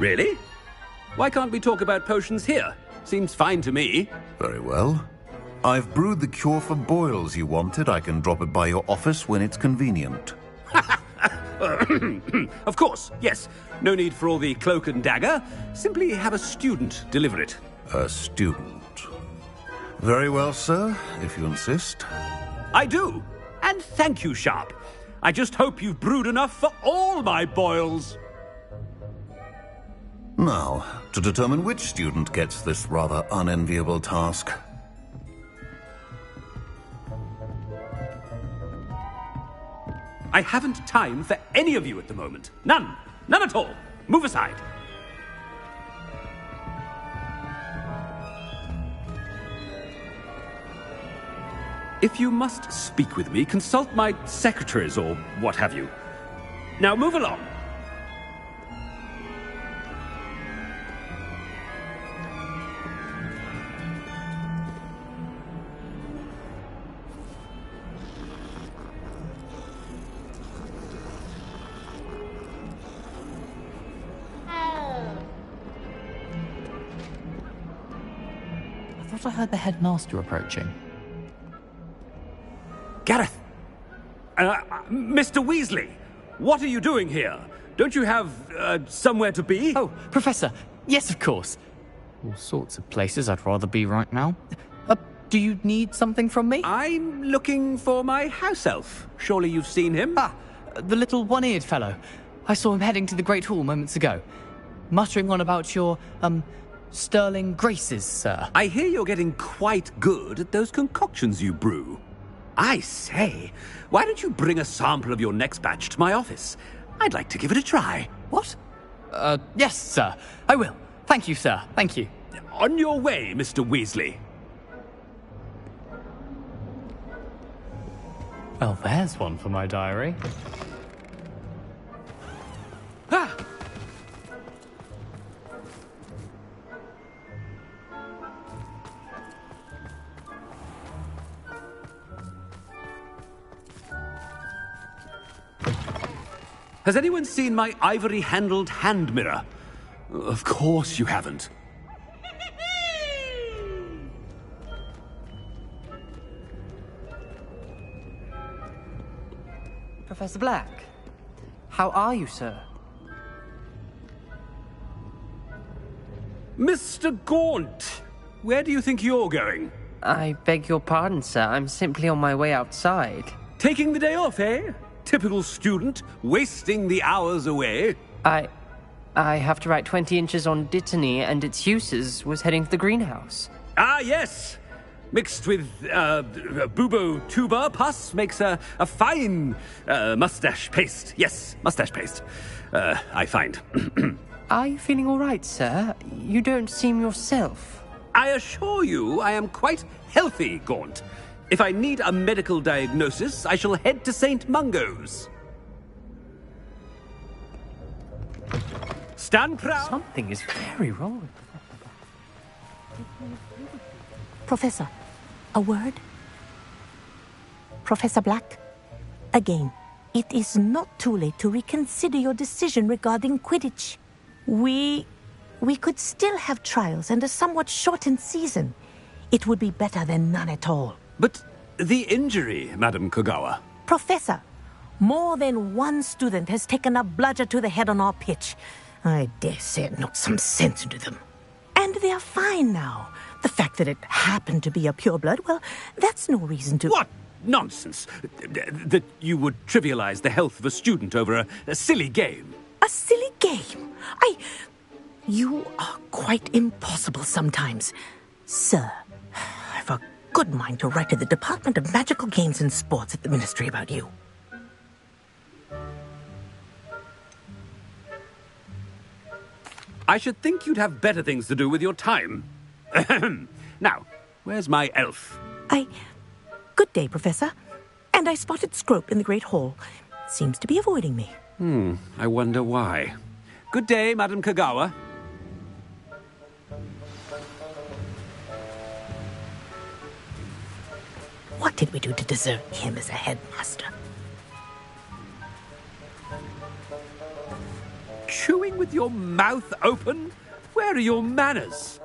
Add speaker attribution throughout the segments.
Speaker 1: Really? Why can't we talk about potions here? Seems fine to me.
Speaker 2: Very well. I've brewed the cure for boils you wanted. I can drop it by your office when it's convenient.
Speaker 1: Of course, yes. No need for all the cloak and dagger. Simply have a student deliver it.
Speaker 2: A student. Very well, sir, if you insist.
Speaker 1: I do. And thank you, Sharp. I just hope you've brewed enough for all my boils.
Speaker 2: Now, to determine which student gets this rather unenviable task.
Speaker 1: I haven't time for any of you at the moment. None. None at all. Move aside. If you must speak with me, consult my secretaries or what have you. Now move along.
Speaker 3: I thought I heard the headmaster approaching.
Speaker 1: Gareth! Mr. Weasley! What are you doing here? Don't you have, somewhere to be?
Speaker 3: Oh, Professor! Yes, of course. All sorts of places I'd rather be right now. Do you need something from me?
Speaker 1: I'm looking for my house elf. Surely you've seen him?
Speaker 3: Ah, the little one-eared fellow. I saw him heading to the Great Hall moments ago. Muttering on about your, sterling graces, sir.
Speaker 1: I hear you're getting quite good at those concoctions you brew. I say, why don't you bring a sample of your next batch to my office? I'd like to give it a try.
Speaker 3: What? Yes, sir. I will. Thank you, sir. Thank you.
Speaker 1: On your way, Mr. Weasley.
Speaker 3: Well, there's one for my diary.
Speaker 1: Ah! Has anyone seen my ivory-handled hand mirror? Of course you haven't.
Speaker 4: Professor Black, how are you, sir?
Speaker 1: Mr. Gaunt, where do you think you're going?
Speaker 4: I beg your pardon, sir. I'm simply on my way outside.
Speaker 1: Taking the day off, eh? Typical student, wasting the hours away.
Speaker 4: I have to write 20 inches on Dittany and its uses. Was heading to the greenhouse.
Speaker 1: Ah, yes. Mixed with bubo tuber pus makes a fine mustache paste. Yes, mustache paste. I find.
Speaker 4: Are you feeling all right, sir? You don't seem yourself.
Speaker 1: I assure you I am quite healthy, Gaunt. If I need a medical diagnosis, I shall head to St. Mungo's. Stand proud.
Speaker 4: Something is very wrong with
Speaker 5: Professor, a word? Professor Black, again, it is not too late to reconsider your decision regarding Quidditch. We could still have trials and a somewhat shortened season. It would be better than none at all.
Speaker 1: But the injury, Madam Kogawa.
Speaker 5: Professor, more than one student has taken a bludger to the head on our pitch. I dare say it knocked some sense into them. And they are fine now. The fact that it happened to be a pureblood, well, that's no reason to...
Speaker 1: What nonsense! That you would trivialize the health of a student over a silly game.
Speaker 5: A silly game? You are quite impossible sometimes. Sir, I've a good mind to write to the Department of Magical Games and Sports at the Ministry about you.
Speaker 1: I should think you'd have better things to do with your time. Now, where's my elf?
Speaker 5: Good day, Professor. And I spotted Scrope in the Great Hall. Seems to be avoiding me.
Speaker 1: I wonder why. Good day, Madam Kogawa.
Speaker 5: What did we do to deserve him as a headmaster?
Speaker 1: chewing with your mouth open? Where are your manners?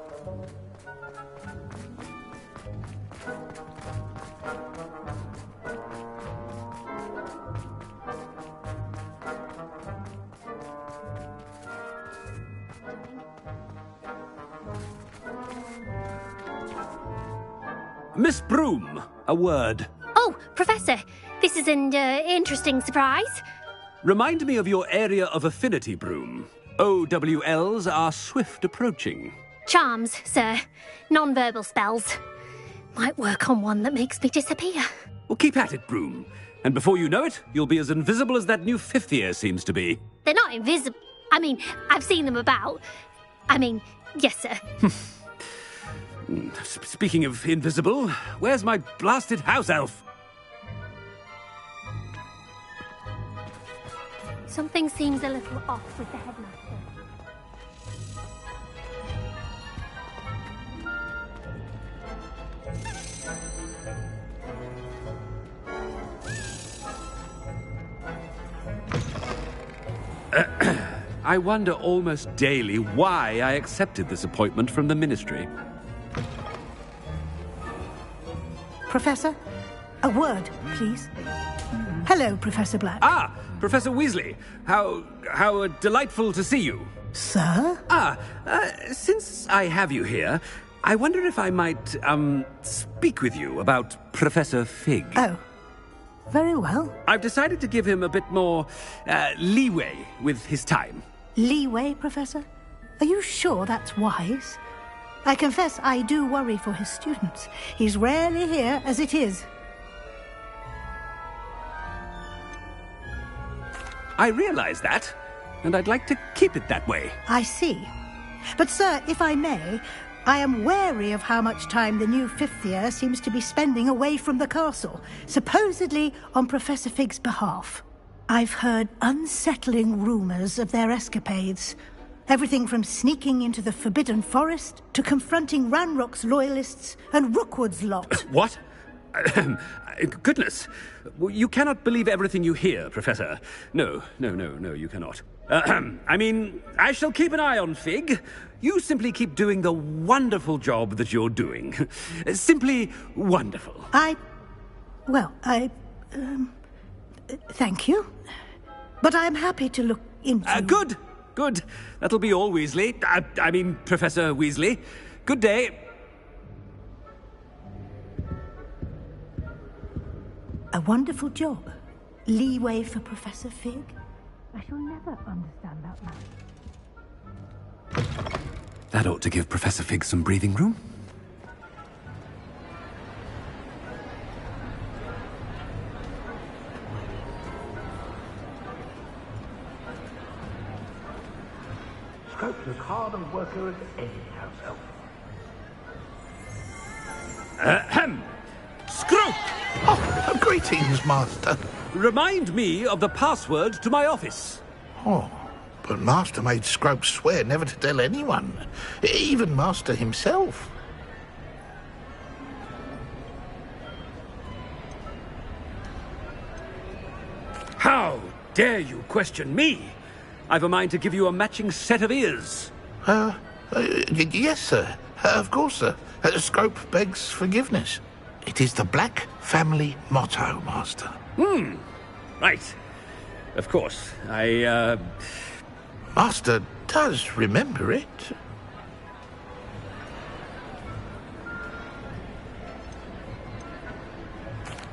Speaker 1: Miss Broom, a word.
Speaker 6: Oh, Professor, this is an interesting surprise.
Speaker 1: Remind me of your area of affinity, Broom. OWLs are swift approaching.
Speaker 6: Charms, sir. Non-verbal spells. Might work on one that makes me disappear.
Speaker 1: Well, keep at it, Broom. And before you know it, you'll be as invisible as that new fifth year seems to be.
Speaker 6: They're not invisible. I mean, I've seen them about. I mean, yes, sir.
Speaker 1: Speaking of invisible, where's my blasted house elf?
Speaker 6: Something seems a little off with the headmaster.
Speaker 1: I wonder almost daily why I accepted this appointment from the Ministry.
Speaker 5: Professor, a word, please. Hello, Professor Black.
Speaker 1: Ah, Professor Weasley. How delightful to see you.
Speaker 5: Sir?
Speaker 1: Since I have you here, I wonder if I might, speak with you about Professor Fig.
Speaker 5: Oh, very well.
Speaker 1: I've decided to give him a bit more, leeway with his time.
Speaker 5: Leeway, Professor? Are you sure that's wise? I confess I do worry for his students. He's rarely here as it is.
Speaker 1: I realize that, and I'd like to keep it that way.
Speaker 5: I see. But, sir, if I may, I am wary of how much time the new fifth year seems to be spending away from the castle, supposedly on Professor Fig's behalf. I've heard unsettling rumours of their escapades. Everything from sneaking into the Forbidden Forest to confronting Ranrock's loyalists and Rookwood's lot.
Speaker 1: What? Goodness. You cannot believe everything you hear, Professor. No, you cannot. I mean, I shall keep an eye on Fig. You simply keep doing the wonderful job that you're doing. Simply wonderful.
Speaker 5: Thank you. But I'm happy to look into...
Speaker 1: Good. That'll be all, Weasley. I mean, Professor Weasley. Good day.
Speaker 5: A wonderful job. Leeway for Professor Fig. I shall never understand that man.
Speaker 1: That ought to give Professor Fig some breathing room.
Speaker 7: Scrope's as hard a worker as any house elf.
Speaker 1: Ahem! Scrope!
Speaker 7: Oh, greetings, Master.
Speaker 1: Remind me of the password to my office.
Speaker 7: Oh, but Master made Scrope swear never to tell anyone, even Master himself.
Speaker 1: How dare you question me? I've a mind to give you a matching set of ears.
Speaker 7: Yes, sir. Of course, sir. Scrope begs forgiveness. It is the Black family motto, Master.
Speaker 1: Right. Of course.
Speaker 7: Master does remember it.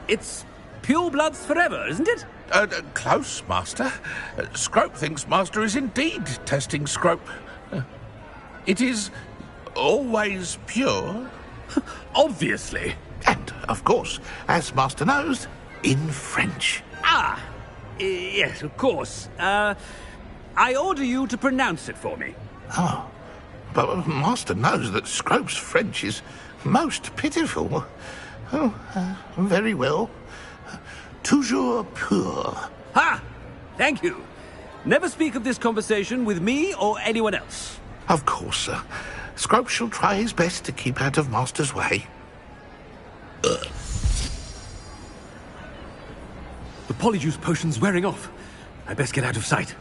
Speaker 1: It's pure bloods forever, isn't it?
Speaker 7: Close, Master. Scrope thinks Master is indeed testing Scrope. It is always pure.
Speaker 1: Obviously.
Speaker 7: And, of course, as Master knows, in French.
Speaker 1: Yes, of course. I order you to pronounce it for me.
Speaker 7: Oh, but Master knows that Scrope's French is most pitiful. Oh, very well. Toujours pur.
Speaker 1: Ha! Thank you. Never speak of this conversation with me or anyone else.
Speaker 7: Of course, sir. Scrope shall try his best to keep out of Master's way.
Speaker 1: The polyjuice potion's wearing off. I best get out of sight.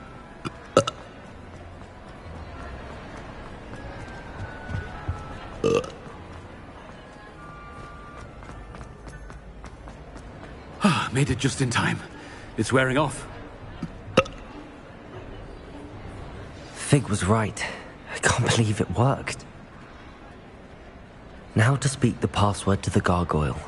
Speaker 1: Made it just in time. It's wearing off.
Speaker 8: Fig was right. I can't believe it worked. Now to speak the password to the gargoyle.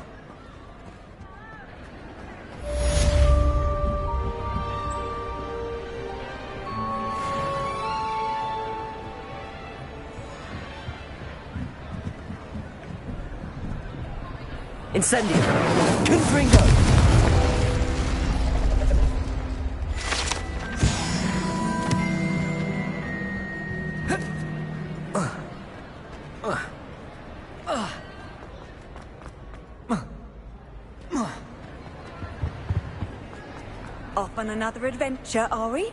Speaker 8: Incendio! Confringo!
Speaker 9: Off on another adventure, are we?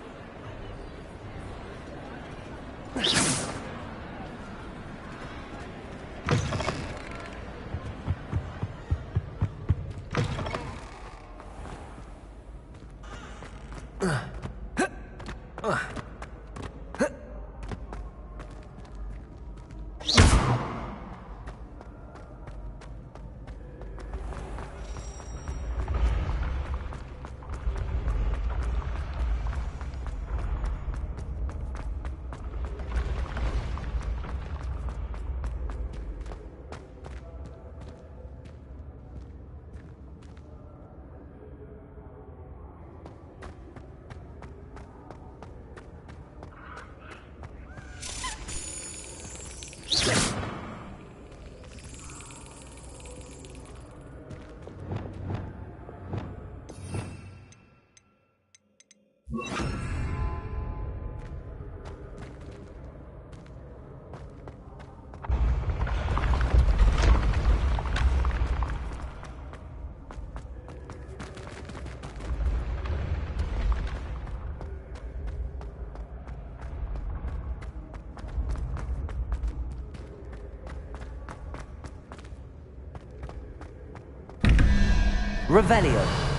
Speaker 8: Revelio.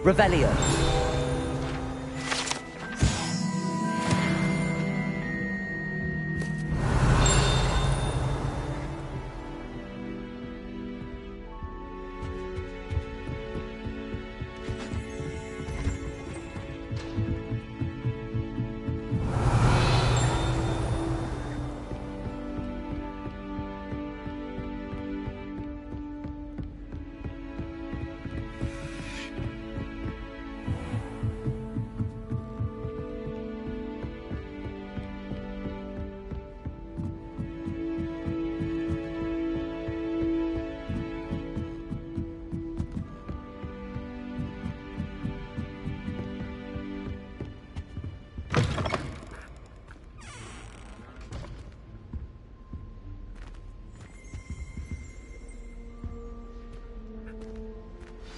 Speaker 8: Revelio.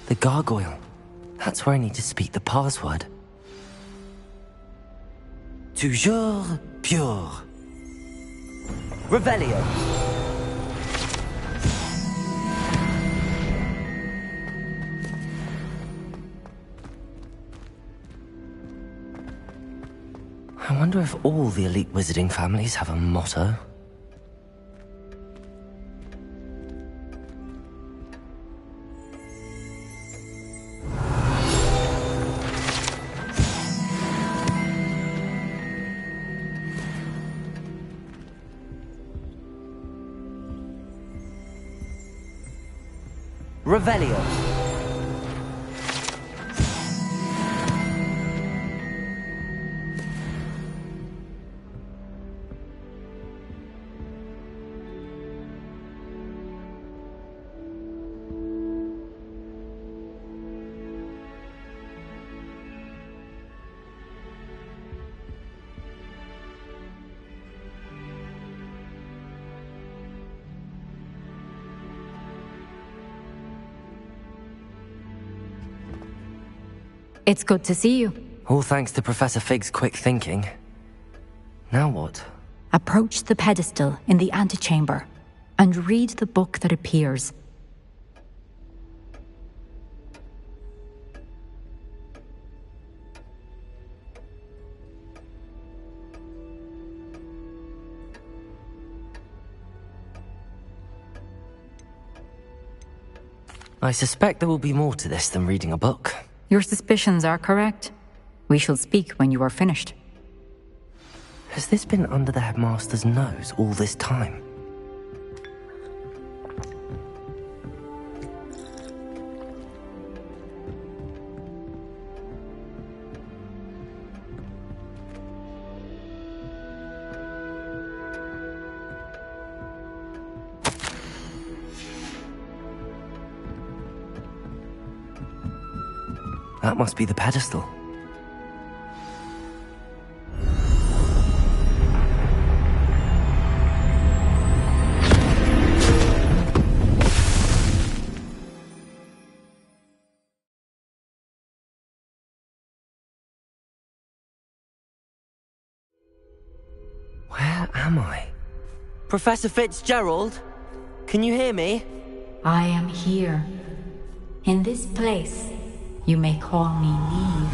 Speaker 8: The gargoyle. That's where I need to speak the password. Toujours pure. Revelio. I wonder if all the elite wizarding families have a motto. Revelio.
Speaker 10: It's good to see you.
Speaker 8: All thanks to Professor Fig's quick thinking. Now what?
Speaker 10: Approach the pedestal in the antechamber and read the book that appears.
Speaker 8: I suspect there will be more to this than reading a book.
Speaker 10: Your suspicions are correct. We shall speak when you are finished.
Speaker 8: Has this been under the headmaster's nose all this time? That must be the pedestal. Where am I? Professor Fitzgerald? Can you hear me?
Speaker 10: I am here. In this place, you may call me Neve.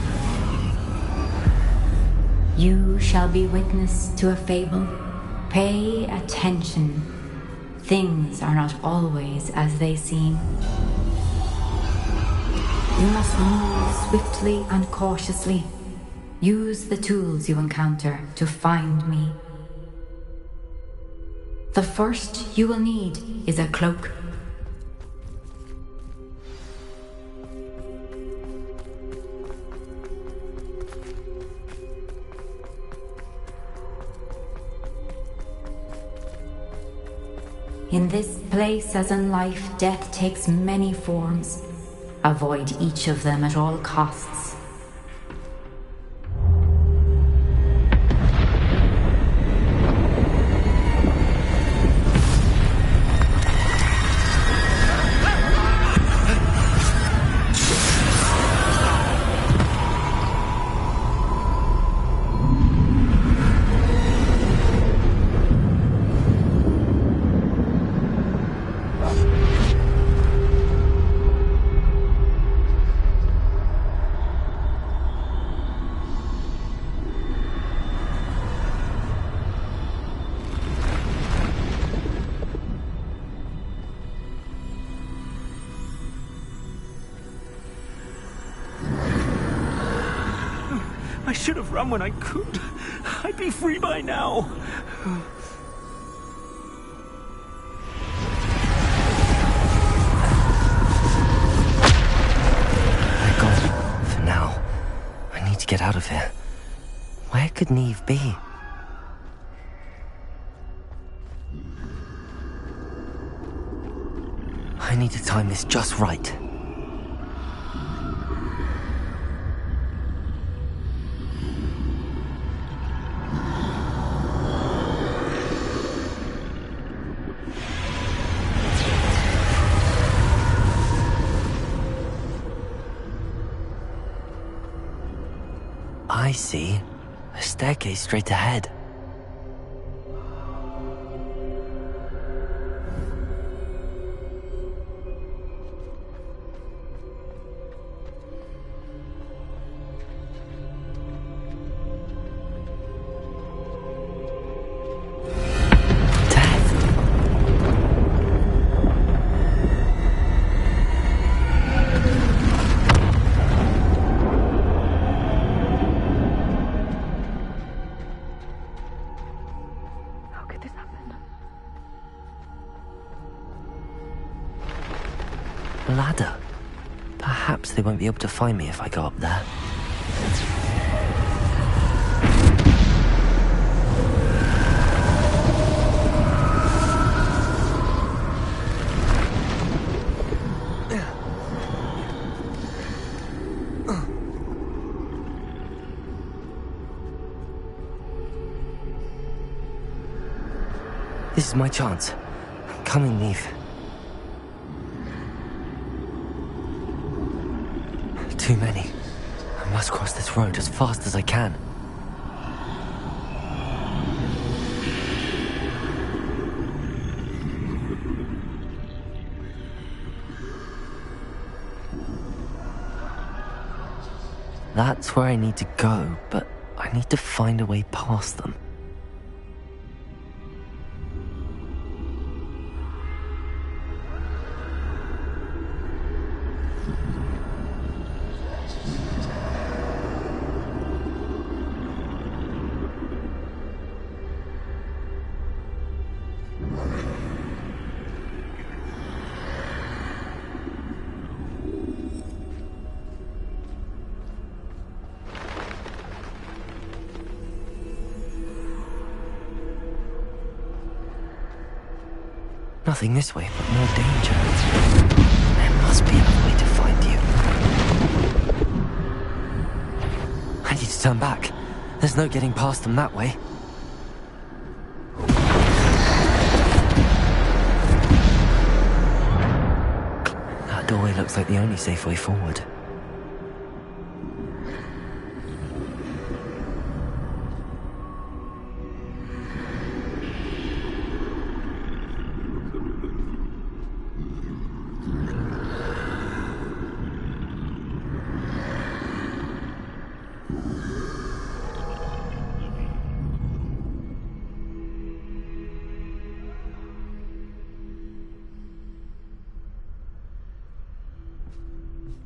Speaker 10: You shall be witness to a fable. Pay attention. Things are not always as they seem. You must move swiftly and cautiously. Use the tools you encounter to find me. The first you will need is a cloak. In this place, as in life, death takes many forms. Avoid each of them at all costs.
Speaker 1: I should have run when I could. I'd be free by now.
Speaker 8: They're gone. For now. I need to get out of here. Where could Neve be? I need to time this just right. see. A staircase straight ahead. Ladder. Perhaps they won't be able to find me if I go up there. This is my chance. Come and leave. Too many. I must cross this road as fast as I can. That's where I need to go, but I need to find a way past them. Nothing this way, but more danger. There must be another way to find you. I need to turn back. There's no getting past them that way. That doorway looks like the only safe way forward.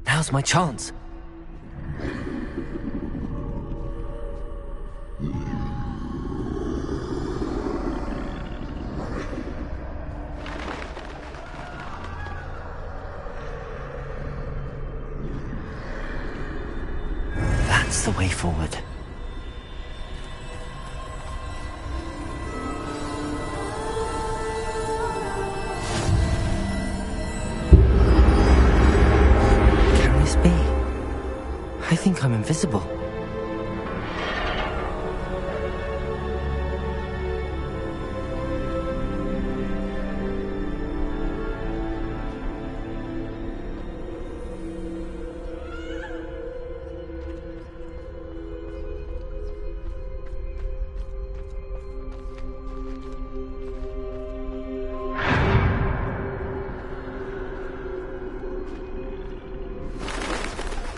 Speaker 8: Now's my chance. That's the way forward. I think I'm invisible.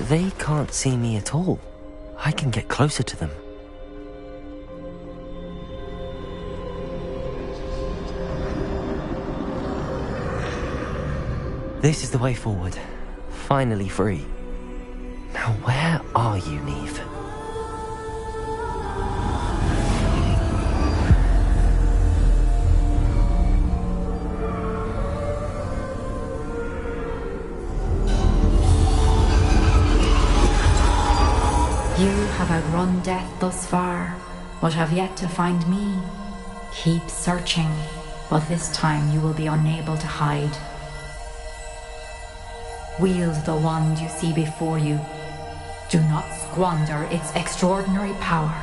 Speaker 8: They can't see me at all. I can get closer to them. This is the way forward. Finally free. Now where are you, Neve?
Speaker 10: You have outrun death thus far, but have yet to find me. Keep searching, but this time you will be unable to hide. Wield the wand you see before you. Do not squander its extraordinary power.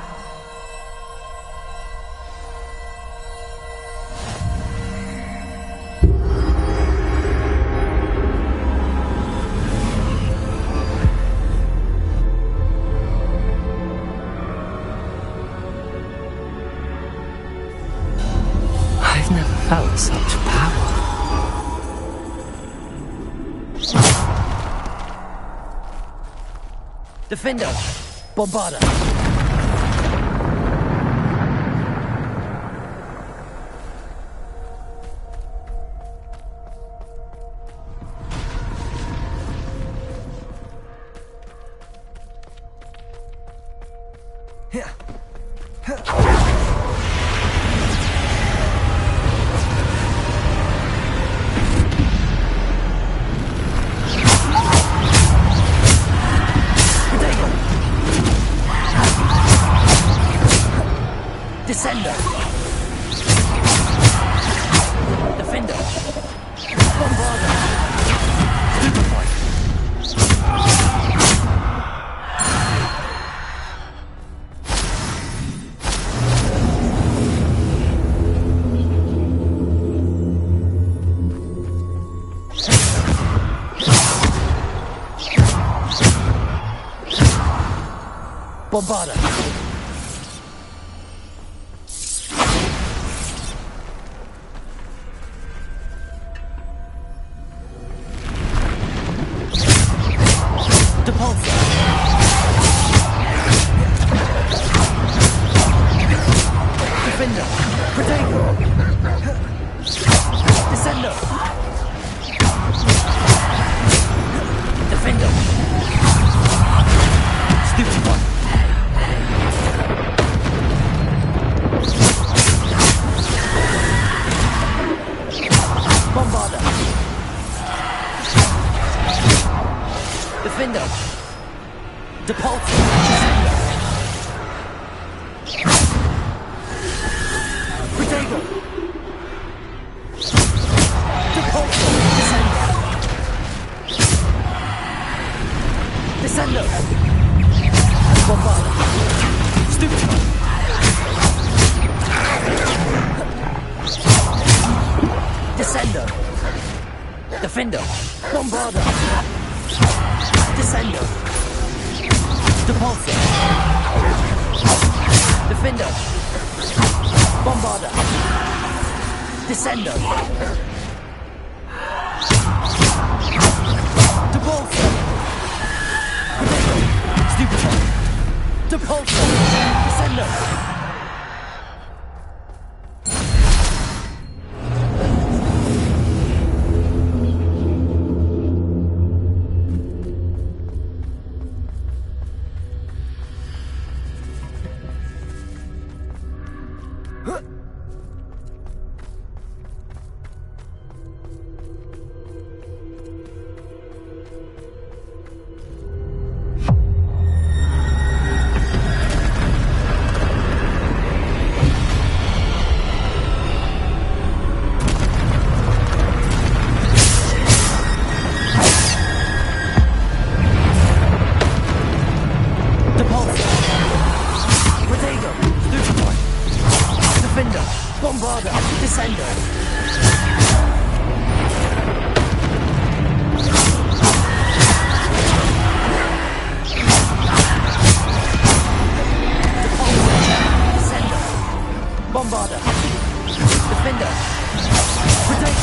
Speaker 8: I've never felt such power.
Speaker 11: Defender! Bombarder! Descender! Defender! Bombarder! Stupefy! Bombarder! Defender! Depulsor! Protego! Depulsor! Descender! Bombarder! Stupefy! Descender! Defender! Bombarder! Descender! Depulsor! Defender! Bombarder! Descender! Depulsor! Stupefy! Depulsor! Descender! Bombarder! Descender! Descender! Bombarder! Defender! Protect!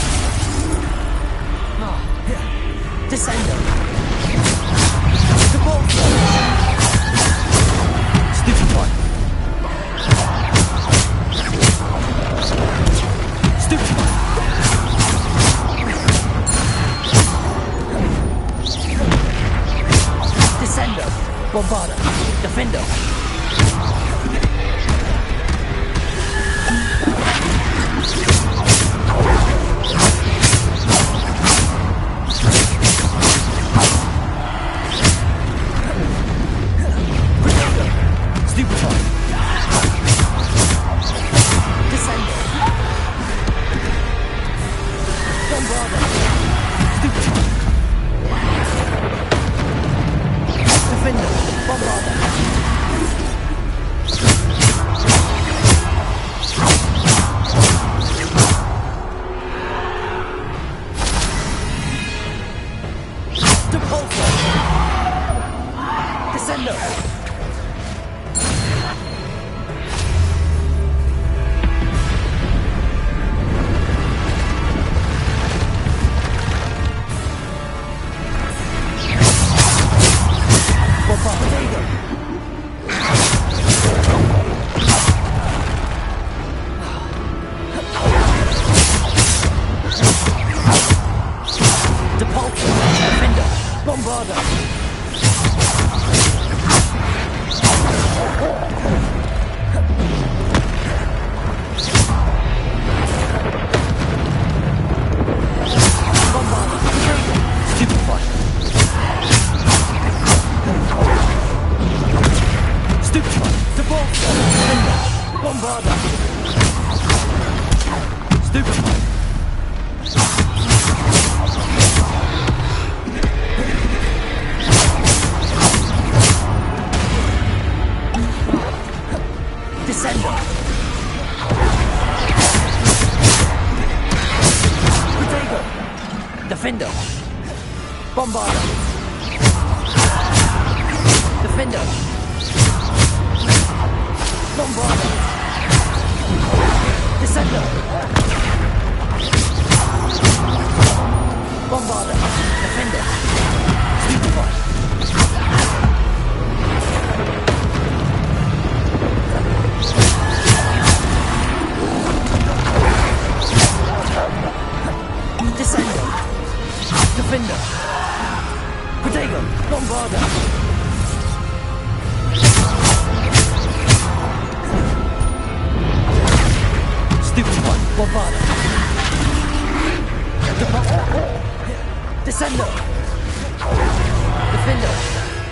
Speaker 11: Descender! Depulsor! Stupefy! Stupefy! Descender! Bombarder! Defender! Stupefy! Descender! Bombarder! Stupefy! Defender! Bombarder! Defender. Bombarder. Defender. Bombarder. Descender. Bombarder. Defender. Stupefy. Descender. Defender. Protego. Bombarder. Stupefy. Bombarder. Descender. Defender.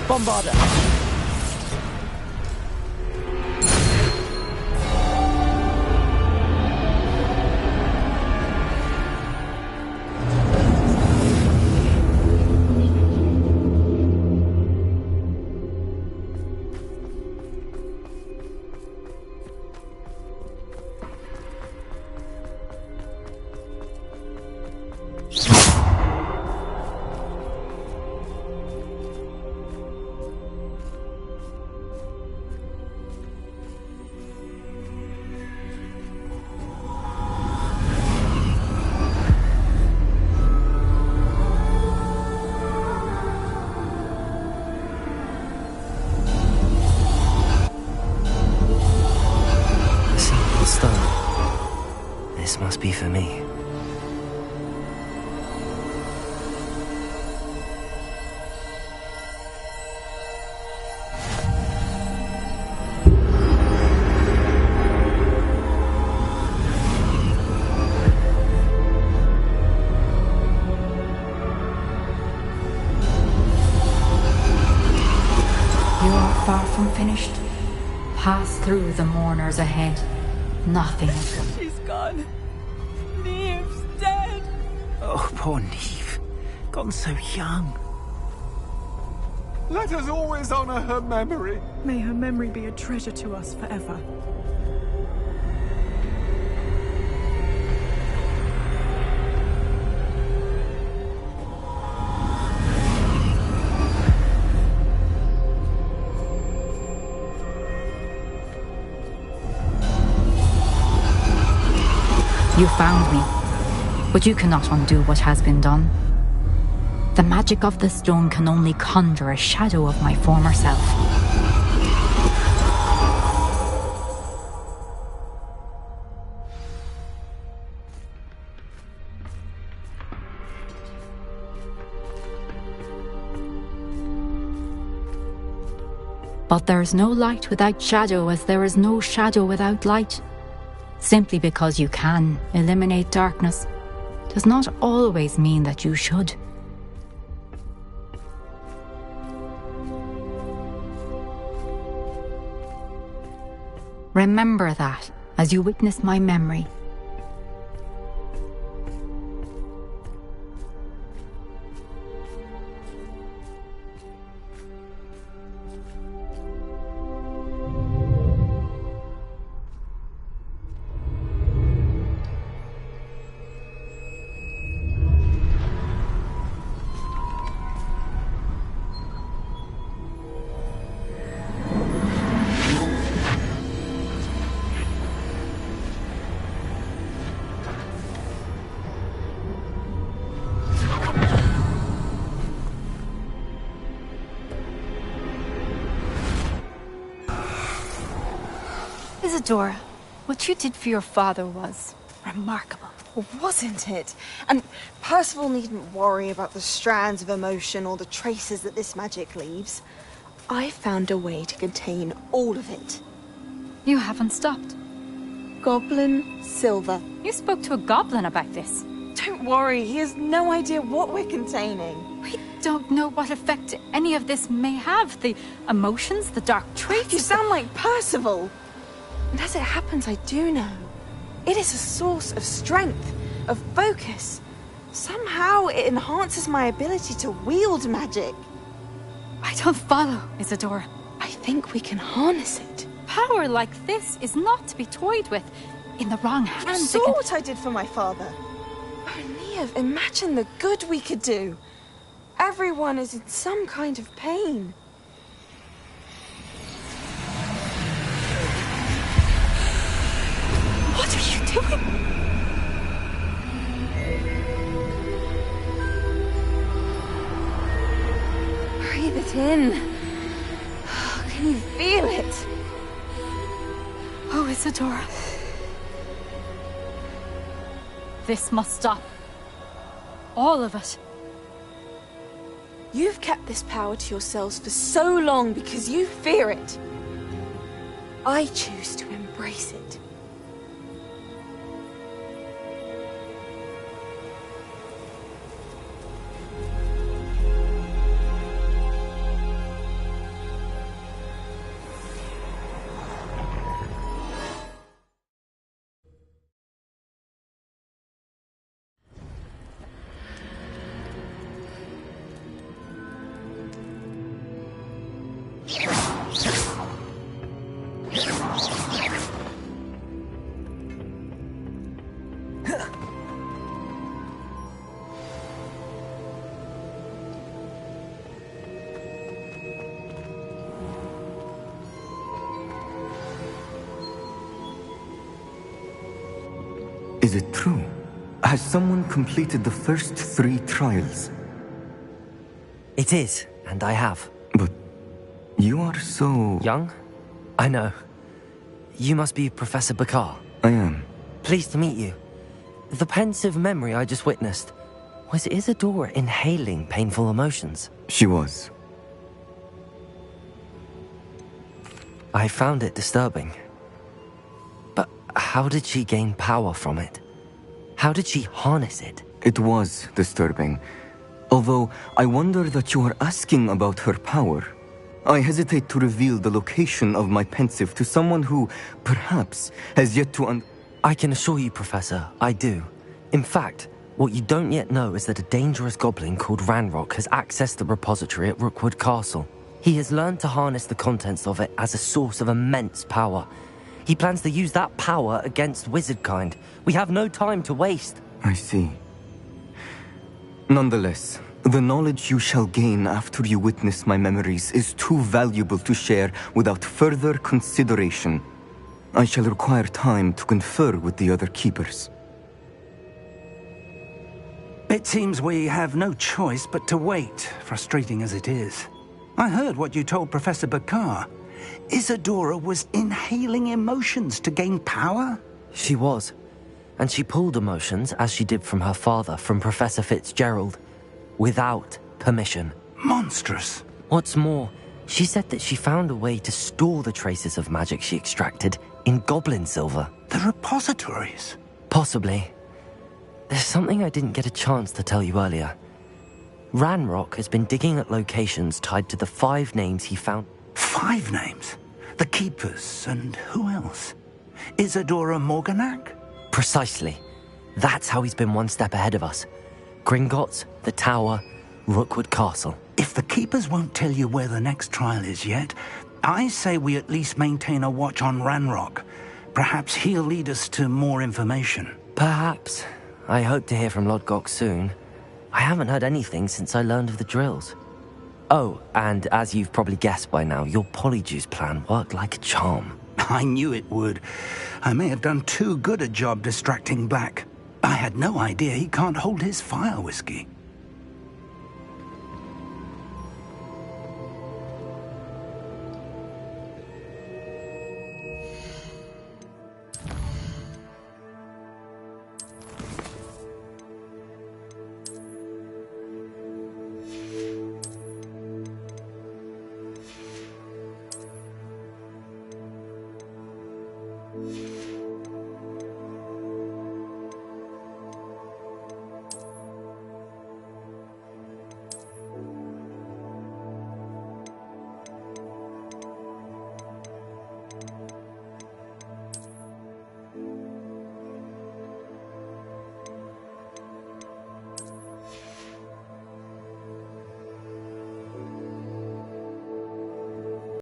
Speaker 11: Bombarder.
Speaker 8: This must be for me.
Speaker 10: You are far from finished. Pass through the mourners ahead. Nothing is good.
Speaker 11: She's gone. Neve's dead.
Speaker 12: Oh, poor Neve. Gone so young.
Speaker 13: Let us always honor her memory.
Speaker 14: May her memory be a treasure to us forever.
Speaker 10: You found me, but you cannot undo what has been done. The magic of the stone can only conjure a shadow of my former self. But there is no light without shadow, as there is no shadow without light. Simply because you can eliminate darkness does not always mean that you should. Remember that as you witness my memory.
Speaker 15: Isadora, what you did for your father was remarkable.
Speaker 16: Wasn't it? And Percival needn't worry about the strands of emotion or the traces that this magic leaves. I found a way to contain all of it.
Speaker 15: You haven't stopped.
Speaker 16: Goblin Silver.
Speaker 15: You spoke to a goblin about this.
Speaker 16: Don't worry, he has no idea what we're containing.
Speaker 15: We don't know what effect any of this may have. The emotions, the dark traits.
Speaker 16: You sound like Percival. And as it happens, I do know. It is a source of strength, of focus. Somehow it enhances my ability to wield magic.
Speaker 15: I don't follow, Isadora.
Speaker 16: I think we can harness it.
Speaker 15: Power like this is not to be toyed with. In the wrong hands,
Speaker 16: You saw what I did for my father. Oh, Neve, imagine the good we could do. Everyone is in some kind of pain. What are you doing? Breathe it in. Can you feel it?
Speaker 15: Oh, Isadora. This must stop. All of it.
Speaker 16: You've kept this power to yourselves for so long because you fear it. I choose to embrace it.
Speaker 17: Is it true? Has someone completed the first 3 trials?
Speaker 8: It is, and I have.
Speaker 17: But you are so...
Speaker 8: Young? I know. You must be Professor Bakar.
Speaker 17: I am.
Speaker 8: Pleased to meet you. The pensive memory I just witnessed, was Isadora inhaling painful emotions?
Speaker 17: She was.
Speaker 8: I found it disturbing. But how did she gain power from it? How did she harness it?
Speaker 17: It was disturbing. Although, I wonder that you are asking about her power. I hesitate to reveal the location of my pensive to someone who, perhaps, has yet to
Speaker 8: I can assure you, Professor, I do. In fact, what you don't yet know is that a dangerous goblin called Ranrock has accessed the repository at Rookwood Castle. He has learned to harness the contents of it as a source of immense power. He plans to use that power against wizardkind. We have no time to waste.
Speaker 17: I see. Nonetheless, the knowledge you shall gain after you witness my memories is too valuable to share without further consideration. I shall require time to confer with the other keepers.
Speaker 12: It seems we have no choice but to wait, frustrating as it is. I heard what you told Professor Bakar. Isadora was inhaling emotions to gain power?
Speaker 8: She was. And she pulled emotions, as she did from her father, from Professor Fitzgerald, without permission.
Speaker 12: Monstrous.
Speaker 8: What's more, she said that she found a way to store the traces of magic she extracted in goblin silver.
Speaker 12: The repositories?
Speaker 8: Possibly. There's something I didn't get a chance to tell you earlier. Ranrock has been digging at locations tied to the 5 names he found.
Speaker 12: 5 names? The Keepers, and who else? Isadora Morganac?
Speaker 8: Precisely. That's how he's been one step ahead of us. Gringotts, the Tower, Rookwood Castle.
Speaker 12: If the Keepers won't tell you where the next trial is yet, I say we at least maintain a watch on Ranrock. Perhaps he'll lead us to more information.
Speaker 8: Perhaps. I hope to hear from Lodgok soon. I haven't heard anything since I learned of the drills. Oh, and as you've probably guessed by now, your polyjuice plan worked like a charm.
Speaker 12: I knew it would. I may have done too good a job distracting Black. I had no idea he can't hold his fire whiskey.